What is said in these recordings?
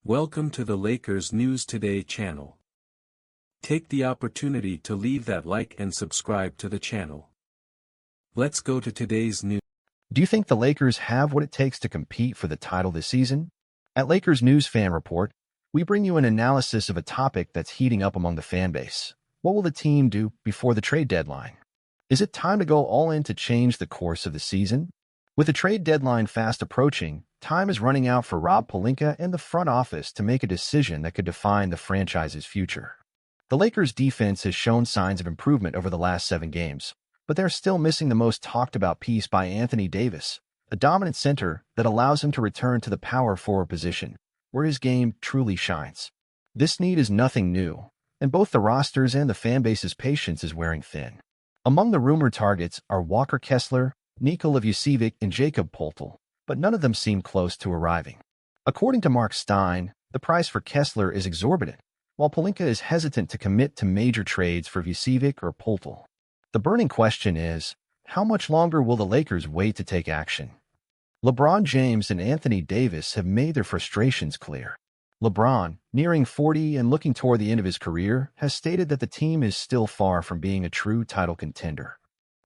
Welcome to the Lakers News Today channel. Take the opportunity to leave that like and subscribe to the channel. Let's go to today's news. Do you think the Lakers have what it takes to compete for the title this season? At Lakers News Fan Report, we bring you an analysis of a topic that's heating up among the fan base. What will the team do before the trade deadline? Is it time to go all in to change the course of the season? With the trade deadline fast approaching, time is running out for Rob Pelinka and the front office to make a decision that could define the franchise's future. The Lakers' defense has shown signs of improvement over the last 7 games, but they're still missing the most talked-about piece by Anthony Davis, a dominant center that allows him to return to the power forward position, where his game truly shines. This need is nothing new, and both the rosters and the fanbase's patience is wearing thin. Among the rumored targets are Walker Kessler, Nikola Vucevic, and Jakob Poeltl, but none of them seem close to arriving. According to Mark Stein, the price for Kessler is exorbitant, while Pelinka is hesitant to commit to major trades for Vucevic or Poeltl. The burning question is, how much longer will the Lakers wait to take action? LeBron James and Anthony Davis have made their frustrations clear. LeBron, nearing 40 and looking toward the end of his career, has stated that the team is still far from being a true title contender.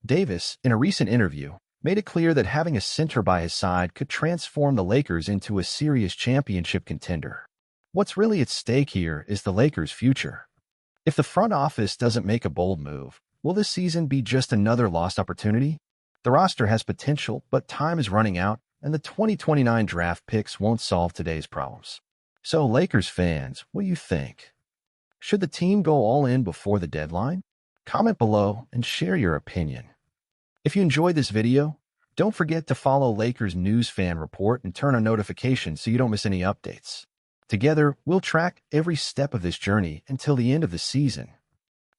Davis, in a recent interview, made it clear that having a center by his side could transform the Lakers into a serious championship contender. What's really at stake here is the Lakers' future. If the front office doesn't make a bold move, will this season be just another lost opportunity? The roster has potential, but time is running out, and the 2029 draft picks won't solve today's problems. So, Lakers fans, what do you think? Should the team go all in before the deadline? Comment below and share your opinion. If you enjoyed this video, don't forget to follow Lakers News Fan Report and turn on notifications so you don't miss any updates. Together, we'll track every step of this journey until the end of the season.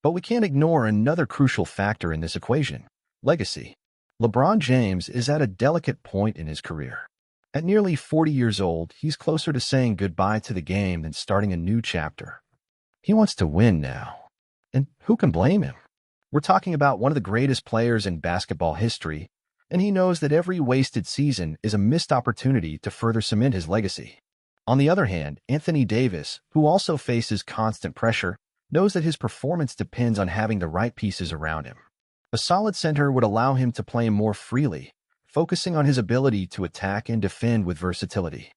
But we can't ignore another crucial factor in this equation: legacy. LeBron James is at a delicate point in his career. At nearly 40 years old, he's closer to saying goodbye to the game than starting a new chapter. He wants to win now. And who can blame him? We're talking about one of the greatest players in basketball history, and he knows that every wasted season is a missed opportunity to further cement his legacy. On the other hand, Anthony Davis, who also faces constant pressure, knows that his performance depends on having the right pieces around him. A solid center would allow him to play more freely, focusing on his ability to attack and defend with versatility.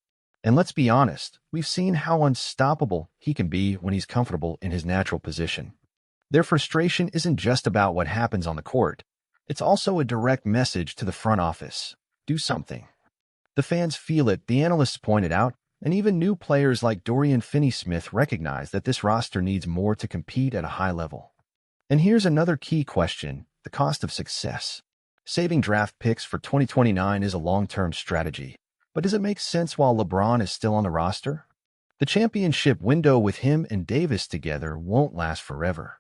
And let's be honest, we've seen how unstoppable he can be when he's comfortable in his natural position. Their frustration isn't just about what happens on the court. It's also a direct message to the front office. Do something. The fans feel it, the analysts pointed out, and even new players like Dorian Finney-Smith recognize that this roster needs more to compete at a high level. And here's another key question: the cost of success. Saving draft picks for 2029 is a long-term strategy, but does it make sense while LeBron is still on the roster? The championship window with him and Davis together won't last forever.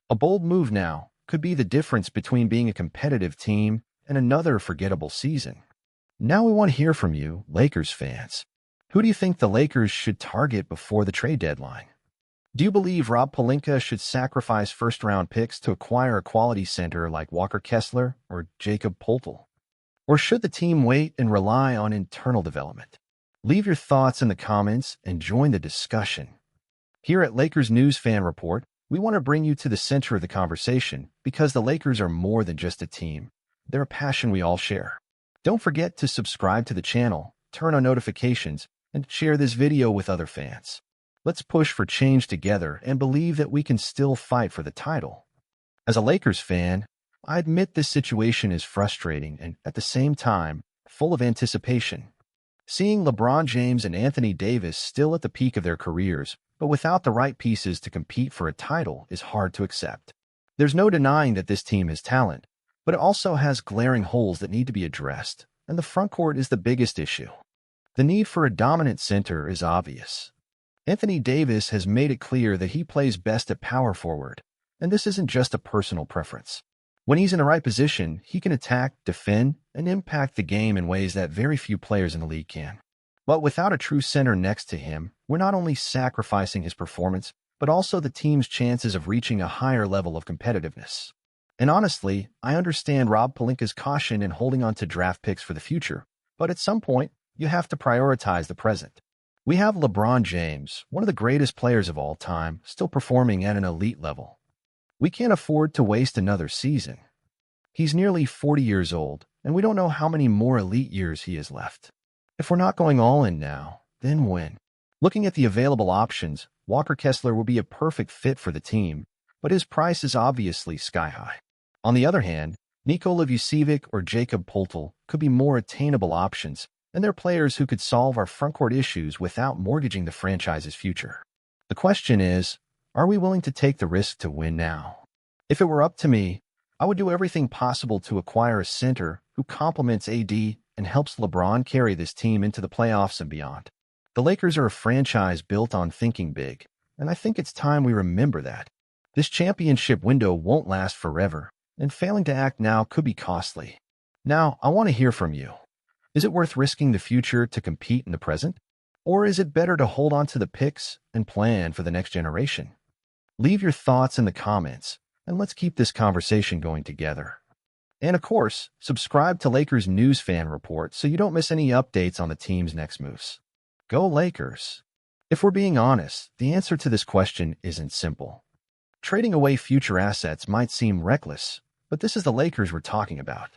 A bold move now could be the difference between being a competitive team and another forgettable season. Now we want to hear from you, Lakers fans. Who do you think the Lakers should target before the trade deadline? Do you believe Rob Pelinka should sacrifice first-round picks to acquire a quality center like Walker Kessler or Jakob Poeltl? Or should the team wait and rely on internal development? Leave your thoughts in the comments and join the discussion. Here at Lakers News Fan Report, we want to bring you to the center of the conversation because the Lakers are more than just a team. They're a passion we all share. Don't forget to subscribe to the channel, turn on notifications, and share this video with other fans. Let's push for change together and believe that we can still fight for the title. As a Lakers fan, I admit this situation is frustrating and, at the same time, full of anticipation. Seeing LeBron James and Anthony Davis still at the peak of their careers, but without the right pieces to compete for a title, is hard to accept. There's no denying that this team has talent, but it also has glaring holes that need to be addressed, and the frontcourt is the biggest issue. The need for a dominant center is obvious. Anthony Davis has made it clear that he plays best at power forward, and this isn't just a personal preference. When he's in the right position, he can attack, defend, and impact the game in ways that very few players in the league can. But without a true center next to him, we're not only sacrificing his performance, but also the team's chances of reaching a higher level of competitiveness. And honestly, I understand Rob Pelinka's caution in holding on to draft picks for the future, but at some point, you have to prioritize the present. We have LeBron James, one of the greatest players of all time, still performing at an elite level. We can't afford to waste another season. He's nearly 40 years old, and we don't know how many more elite years he has left. If we're not going all in now, then when? Looking at the available options, Walker Kessler will be a perfect fit for the team, but his price is obviously sky high. On the other hand, Nikola Vucevic or Jakob Poeltl could be more attainable options, and they're players who could solve our frontcourt issues without mortgaging the franchise's future. The question is, are we willing to take the risk to win now? If it were up to me, I would do everything possible to acquire a center who complements AD and helps LeBron carry this team into the playoffs and beyond. The Lakers are a franchise built on thinking big, and I think it's time we remember that. This championship window won't last forever, and failing to act now could be costly. Now, I want to hear from you. Is it worth risking the future to compete in the present? Or is it better to hold on to the picks and plan for the next generation? Leave your thoughts in the comments, and let's keep this conversation going together. And of course, subscribe to Lakers News Fan Report so you don't miss any updates on the team's next moves. Go Lakers! If we're being honest, the answer to this question isn't simple. Trading away future assets might seem reckless, but this is the Lakers we're talking about.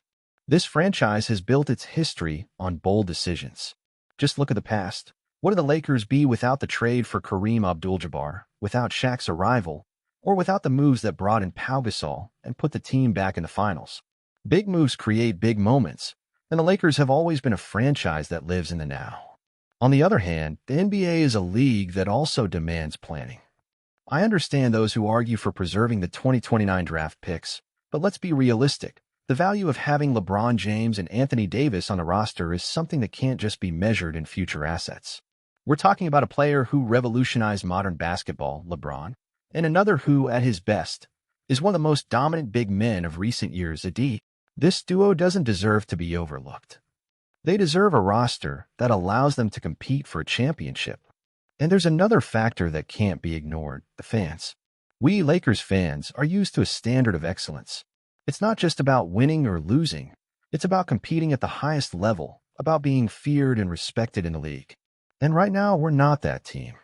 This franchise has built its history on bold decisions. Just look at the past. What would the Lakers be without the trade for Kareem Abdul-Jabbar, without Shaq's arrival, or without the moves that brought in Pau Gasol and put the team back in the finals? Big moves create big moments, and the Lakers have always been a franchise that lives in the now. On the other hand, the NBA is a league that also demands planning. I understand those who argue for preserving the 2029 draft picks, but let's be realistic. The value of having LeBron James and Anthony Davis on the roster is something that can't just be measured in future assets. We're talking about a player who revolutionized modern basketball, LeBron, and another who, at his best, is one of the most dominant big men of recent years, AD. This duo doesn't deserve to be overlooked. They deserve a roster that allows them to compete for a championship. And there's another factor that can't be ignored, the fans. We Lakers fans are used to a standard of excellence. It's not just about winning or losing. It's about competing at the highest level, about being feared and respected in the league. And right now, we're not that team.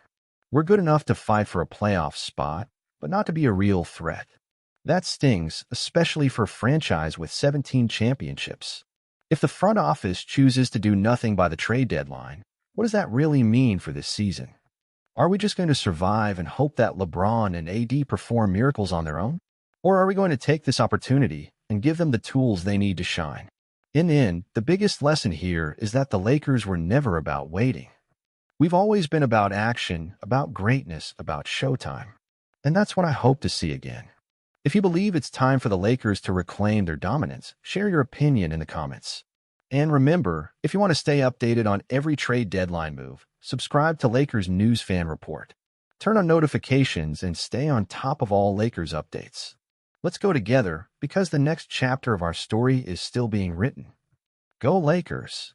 We're good enough to fight for a playoff spot, but not to be a real threat. That stings, especially for a franchise with 17 championships. If the front office chooses to do nothing by the trade deadline, what does that really mean for this season? Are we just going to survive and hope that LeBron and AD perform miracles on their own? Or are we going to take this opportunity and give them the tools they need to shine? In the end, the biggest lesson here is that the Lakers were never about waiting. We've always been about action, about greatness, about showtime. And that's what I hope to see again. If you believe it's time for the Lakers to reclaim their dominance, share your opinion in the comments. And remember, if you want to stay updated on every trade deadline move, subscribe to Lakers News Fan Report. Turn on notifications and stay on top of all Lakers updates. Let's go together because the next chapter of our story is still being written. Go Lakers!